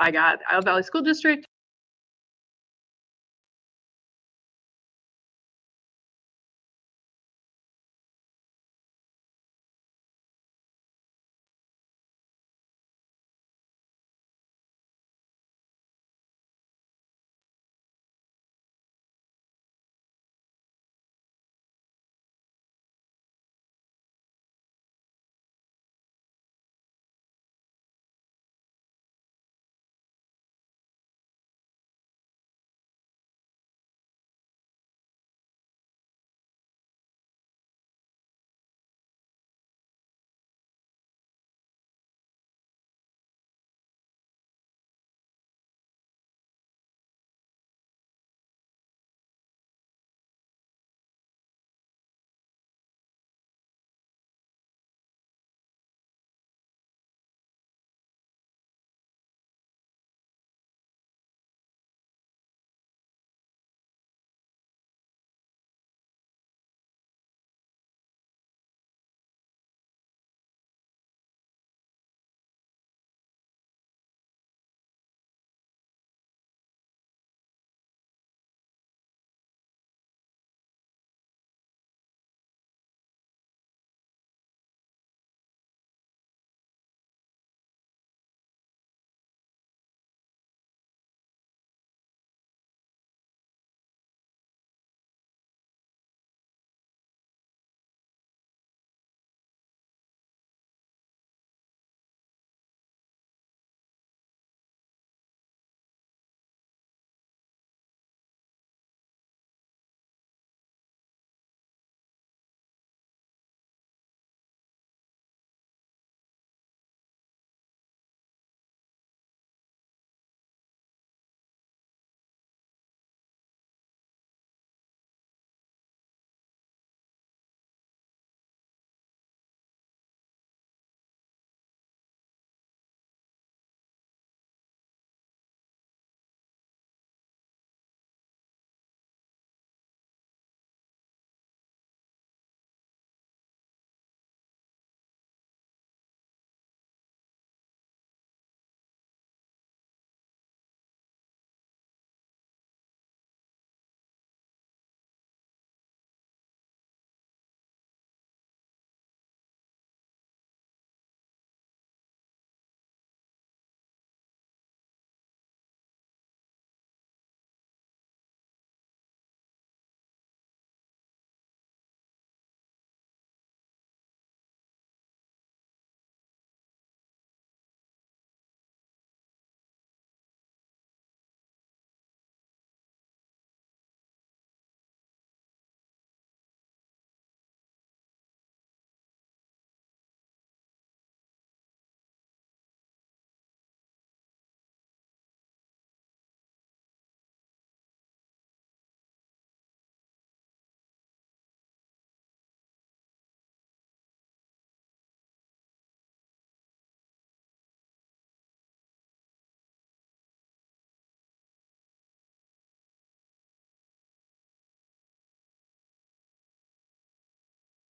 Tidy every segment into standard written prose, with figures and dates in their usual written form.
I got Isle Valley School District.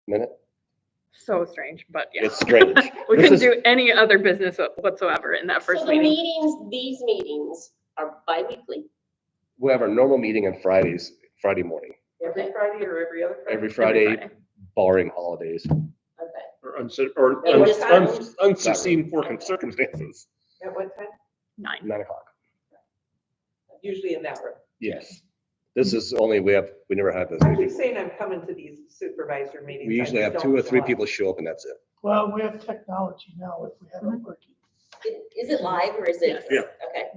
Minute. So strange, but yeah. It's strange. We This couldn't is- do any other business whatsoever in that first So the meeting. meetings, these meetings are bi-weekly? We have our normal meeting on Fridays, Friday morning, Every Friday or every other Friday? every Friday, Friday. barring holidays. Okay. Or And what time? unforeseen circumstances. At what time? 9. 9 o'clock. Usually in that room. Yes. This is only, we never had this. I'm just saying I'm coming to these supervisor meetings. We I usually just have don't 2 or 3 show up. people show up and that's it. Well, we have technology now if we have it working. Is it live or is it? Yeah. Okay.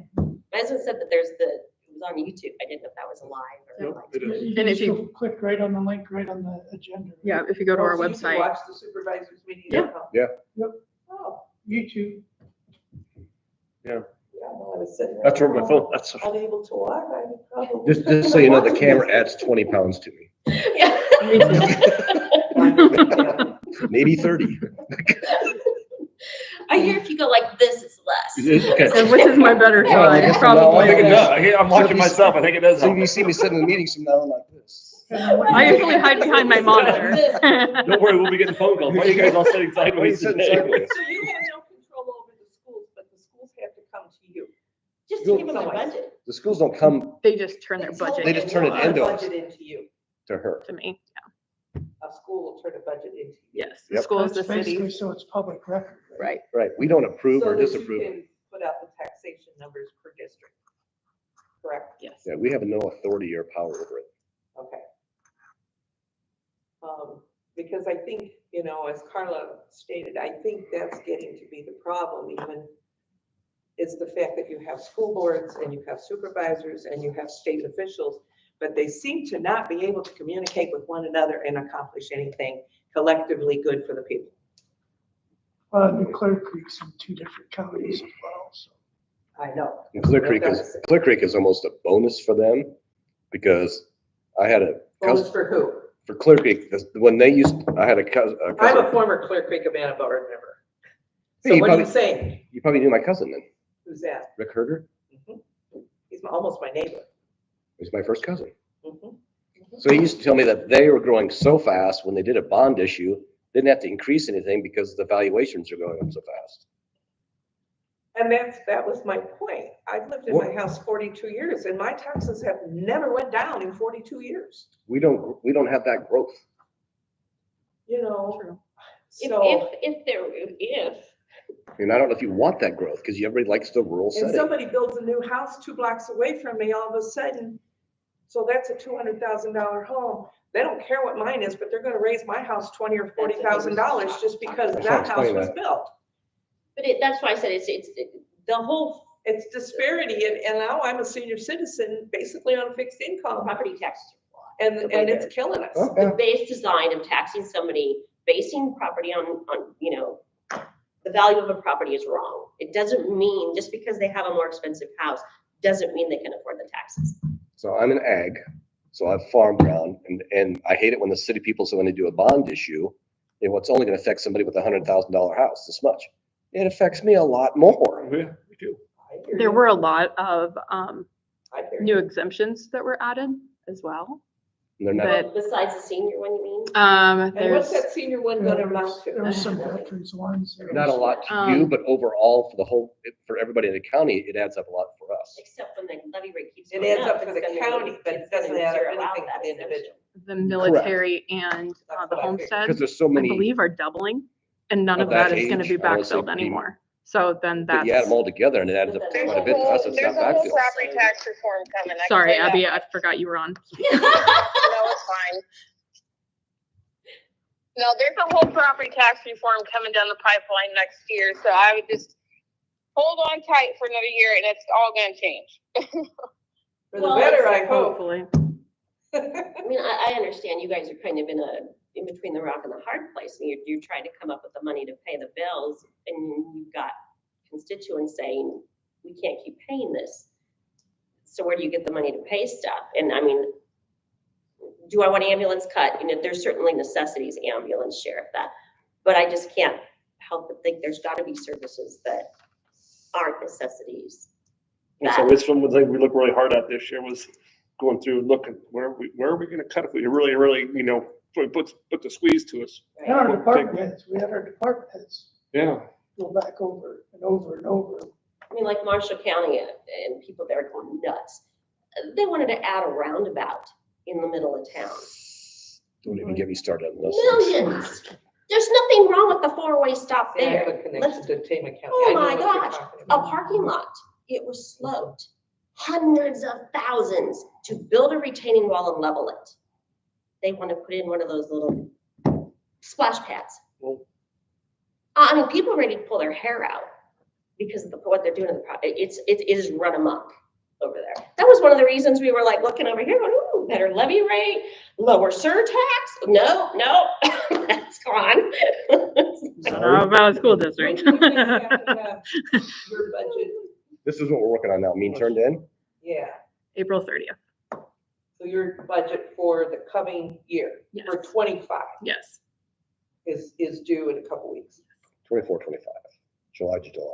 My husband said that it was on YouTube. I didn't know if that was live or Nope, like. it is. You And can if just you- go click right on the link, right on the agenda. Yeah, if you go to our Oh, so you can website. Watch the supervisors meeting. Yeah. at home? Yeah. Yep. Oh, YouTube. yeah, well, I was sitting there. That's where my phone, that's. Unable to walk, I would probably. Just so you know, the camera adds 20 pounds to me. Yeah. Me too. Maybe 30. I hear if you go like this, it's less. Okay. So which is my better Well, I side? guess from now on, I think it Probably. does. I'm watching myself. I think it does So help. you see me sitting in the meetings from now on like this. I usually hide behind my monitor. Don't worry, we'll be getting phone calls. Why are you guys all sitting Why are you sideways sitting today? sideways? So you have no control over the schools, but the schools have to come to you. Just to give them a budget. The schools don't come They just turn their It's all- budget. They just turn it into into us, us. Budget into you. to her. To me, A school will turn a budget into you. yes, the Yep. schools, the That's basically cities, so it's public record. right. Right, we don't approve So or that you disapprove. can Put out the taxation numbers per district. Correct, Yes. Yeah, we have no authority or power over it. okay. Because I think, as Carla stated, I think that's getting to be the problem even, is the fact that you have school boards and you have supervisors and you have state officials, but they seem to not be able to communicate with one another and accomplish anything collectively good for the people. New Clear Creek's in 2 different counties as well, so. I know. And Clear Creek is almost a bonus for them because I had a Bonus cousin for who? for Clear Creek, when they used, I had a cousin. I'm a former Clear Creek Amana board member. Hey, So you what are you probably- saying? You probably knew my cousin then, Who's that? Rick Herder. He's almost my neighbor. He's my first cousin. Mhm. So he used to tell me that they were growing so fast when they did a bond issue, didn't have to increase anything because the valuations are going up so fast. And that was my point. I've lived in my house 42 years and my taxes have never went down in 42 years. We don't have that growth. True. So, And I don't know if you want that growth because everybody likes the rural if setting. somebody builds a new house 2 blocks away from me, all of a sudden, so that's a $200,000 home. They don't care what mine is, but they're gonna raise my house $20,000 or $40,000 just because That's how that I'm house explaining was that. built. But that's why I said it's the whole It's disparity and now I'm a senior citizen, basically on a fixed income property taxes are flawed. The way and it's they're- killing us. Oh, The yeah. base design of taxing somebody, basing property on, the value of a property is wrong. It doesn't mean, just because they have a more expensive house, doesn't mean they can afford the taxes. So I'm an ag, so I have farm ground, and I hate it when the city people say when they do a bond issue, it's only gonna affect somebody with $100,000 house, this much. It affects me a lot more. Yeah, we do. I hear There you. were a lot of I hear you. new exemptions that were added as well. And they're not, But Besides the senior one, you mean? And there's, what's that senior one gonna amount There to? were some veterans ones. there not a was- lot to you, Um, but overall, for the whole, for everybody in the county, it adds up a lot for us. Except when the levy rate keeps It going adds up for it's the gonna- county, but it it's gonna doesn't add up zero out anything for that the exemption. individual. the military and That's the what I figured. homestead, Because there's so I many, believe are doubling, and none Of of that that is gonna age, be I wanna say backfilled maybe- anymore. So then but you add that's, them all together and it adds up There's quite a bit to us, it's not There's a whole backfilled. property tax reform coming. I can sorry, tell you Abby, I forgot you were on. that. No, it's fine. No, there's a whole property tax reform coming down the pipeline next year, so I would just hold on tight for another year and it's all gonna change. For the Well, better, I hope. Hopefully. I mean, I understand you guys are kind of in between the rock and the hard place, and you're trying to come up with the money to pay the bills, and you've got constituents saying, we can't keep paying this. So where do you get the money to pay stuff? And I mean, do I want ambulance cut? There's certainly necessities, ambulance, sheriff, that, but I just can't help but think there's gotta be services that aren't necessities. And so it's from the thing we looked really hard at this year was going through and looking, where are we gonna cut if we really, put the squeeze to us? And our department heads, we had our department heads Yeah. go back over and over and over. I mean, like Marshall County and people there are going nuts. They wanted to add a roundabout in the middle of town. Don't even get me started on those things. Millions. There's nothing wrong with the 4-way stop They have there. a connection to Tama County. Oh I know my what you're gosh, talking a about. parking lot. It was sloped. Hundreds of thousands to build a retaining wall and level it. They want to put in one of those little splash pads. Well- I mean, people are ready to pull their hair out because of what they're doing to the project. It is run amok over there. That was one of the reasons we were like looking over here, going, ooh, better levy rate, lower surtax. No, that's gone. I don't know about a school district. When do you guys have to have your budget? This is what we're working on now, mean turned in. Yeah, April 30th, so your budget for the coming year, yes, for 25 yes. is due in a couple weeks. 24, 25, July to July,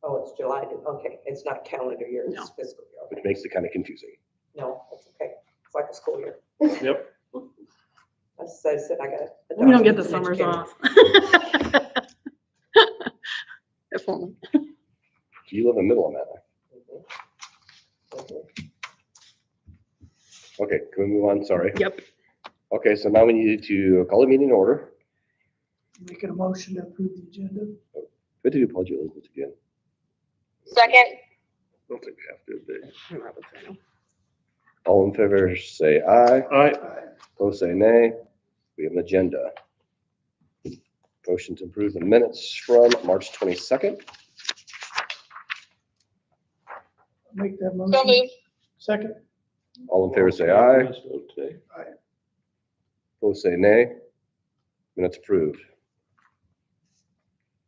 Oh, it's July, okay, it's not calendar year, it's No. fiscal year. which Okay. makes it kind of confusing. No, that's okay, it's like a school year. Yep. As I said, I got. We don't get the summers off. If only. You live in the middle of that. Okay, can we move on? Sorry. Yep. Okay, so now we need to call the meeting in order. Making a motion to approve the agenda. Good to do Pledge of Allegiance again. Second, I don't think we have to, but. All in favor, say aye. Aye. Opposed, say nay. We have an agenda. Motion to approve the minutes from March 22nd. Make that so motion. moved. Second. All in favor, say aye. Okay. Opposed, say nay. Minutes approved.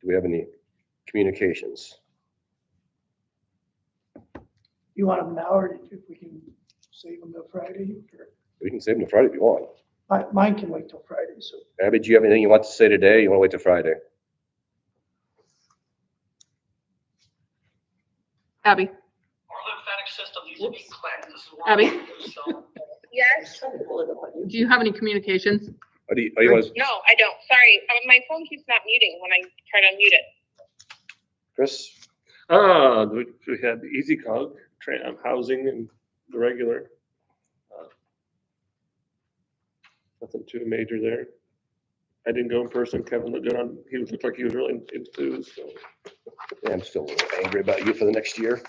Do we have any communications? You want them now, or if we can save them till Friday? Or- We can save them to Friday if you want. Mine can wait till Friday, so. Abby, do you have anything you want to say today? You want to wait till Friday? Abby, Our lymphatic system needs to be cleansed. This is one Abby? of the things, so- Yes. Trying to pull it up on you. do you have any communications? Or do you want to, No, I don't. Sorry. My phone keeps not muting when I try to unmute it. Chris? We had the Easy Cog, housing and the regular. Nothing too major there. I didn't go in person. Kevin looked good on, he looked like he was really enthused, so. Yeah, I'm still a little angry about you for the next year.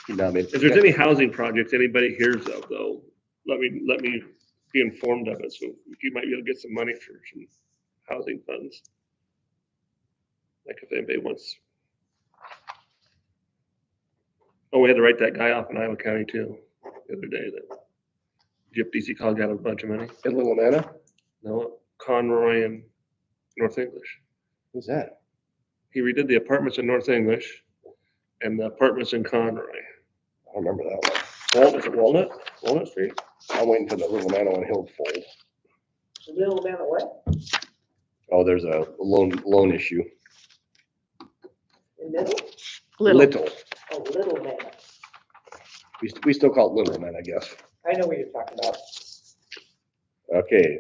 You know, I mean, If there's any housing projects anybody hears of though, let me be informed of it, so you might be able to get some money for some housing funds. Like if anybody wants. Oh, we had to write that guy off in Iowa County too, the other day that Gyp DC Cog got a bunch of money. in Little Manna? No, Conroy and North English. Who's that? He redid the apartments in North English and the apartments in Conroy. I don't remember that one. Is it Walnut Street? I'm waiting for the Little Manna one Hill fold. Little man of what? Oh, there's a loan issue. In middle? Little. Oh, little man. We still call it Little Man, I guess. I know what you're talking about. Okay,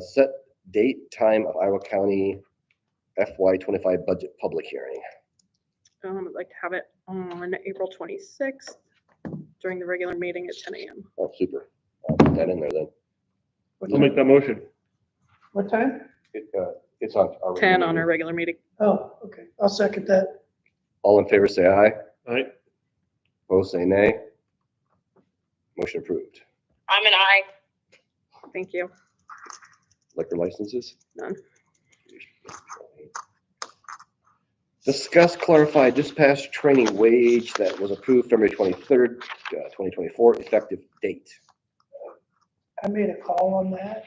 set date, time of Iowa County FY 25 budget public hearing. I'd like to have it on April 26th during the regular meeting at 10 a.m. Oh, super. I'll put that in there then. I'll make that motion. What time? It's on. our 10 on meeting. our regular meeting. Oh, okay. I'll second that. All in favor, say aye. Aye. Opposed, say nay. Motion approved. I'm an I. Thank you. Liquor licenses? None. Discuss clarify dispatch training wage that was approved February 23rd, 2024, effective date. I made a call on that.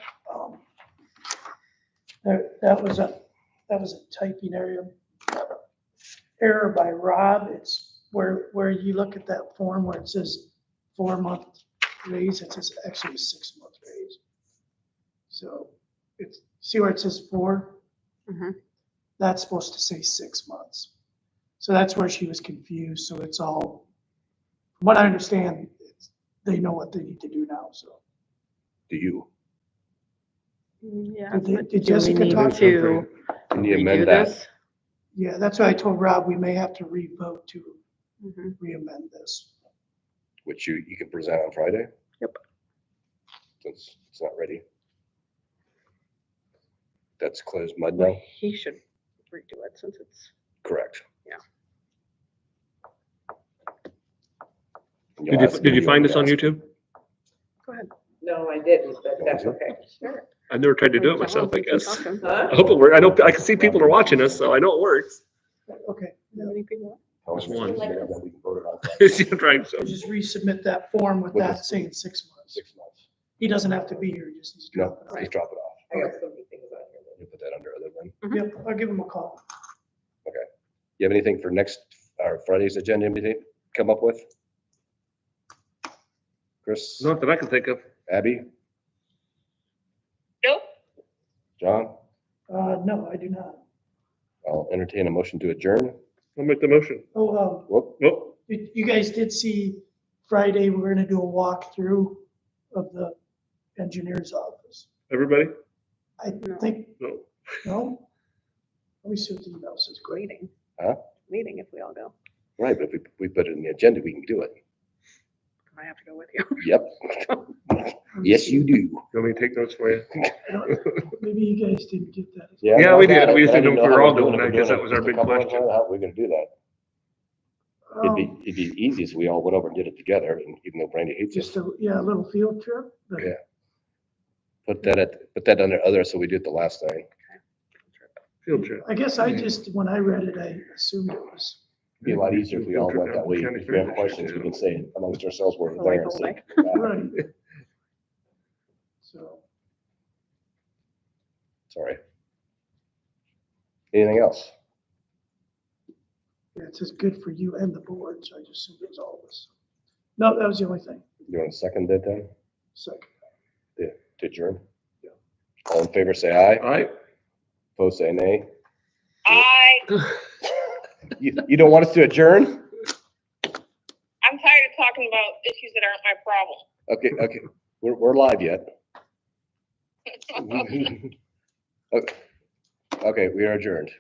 That was a typing error by Rob. It's where you look at that form where it says 4-month raise, it says actually a 6-month raise. So it's, see where it says 4? Mhm. That's supposed to say 6 months. So that's where she was confused. So it's all, from what I understand, they know what they need to do now, so. Do you? Yeah. Did but do we Jessica need talk to Can you redo amend that? this? Yeah, that's why I told Rob we may have to re-vote to Mhm. re-amend this. Which you can present on Friday? Yep. Since it's not ready. That's closed mud now? He should redo it since it's, Correct. Yeah. And you'll ask Did you me find what this on to ask. YouTube? go ahead. No, I didn't, but that's okay. Sure. I've never tried to do it Well, myself, I we can guess. talk to him. Huh? I hope it works. I can see people are watching us, so I know it works. Okay, How many people? Tell us Just one. what you need, then we can vote it on Friday. I'm trying, so. just resubmit that form with With that this- saying 6 months. 6 months. He doesn't have to be here, he just needs to No, drop it off. just drop it off. I got so many things on here. You put that under other then. Yep, I'll give him a call. You have anything for next, or Friday's agenda, anything come up with? Chris, Not that I can think of. Abby, Nope. John? No, I do not. I'll entertain a motion to adjourn. I'll make the motion. Oh, Whoop, Well, you guys did see Friday, we're gonna do a walkthrough of the engineer's office. everybody? I No. think, No. no? Let me see what the email says. Meeting. Huh? Meeting if we all go. right, but if we put it in the agenda, we can do it. I have to go with you. Yep. Yes, you do. You want me to take notes for you? Maybe you guys didn't get that. Yeah, no, we I got did. it, We just but I didn't know if we how were all we're doing it. We're I guess doing that was our just a big couple of question. them, How are we gonna do that? Oh, It'd be easy if we all went over and did it together, and even though Brandy hates just it. a little field trip. but- Yeah. Put that under other, so we do it the last thing. Field trip. I guess I just, when I read it, I assumed it was, Be a lot easier if we all went that way. County If we have fair. questions, we can say amongst ourselves where The we're there. whole and day. say, right. So, Sorry. Anything else? yeah, it says good for you and the board, so I just assumed it was all of us. No, that was the only thing. You want to second that then? So, To adjourn? Yeah. All in favor, say aye. All right. Opposed, say nay. You don't want us to adjourn? I'm tired of talking about issues that aren't my problem. Okay. We're live yet. Okay, we are adjourned.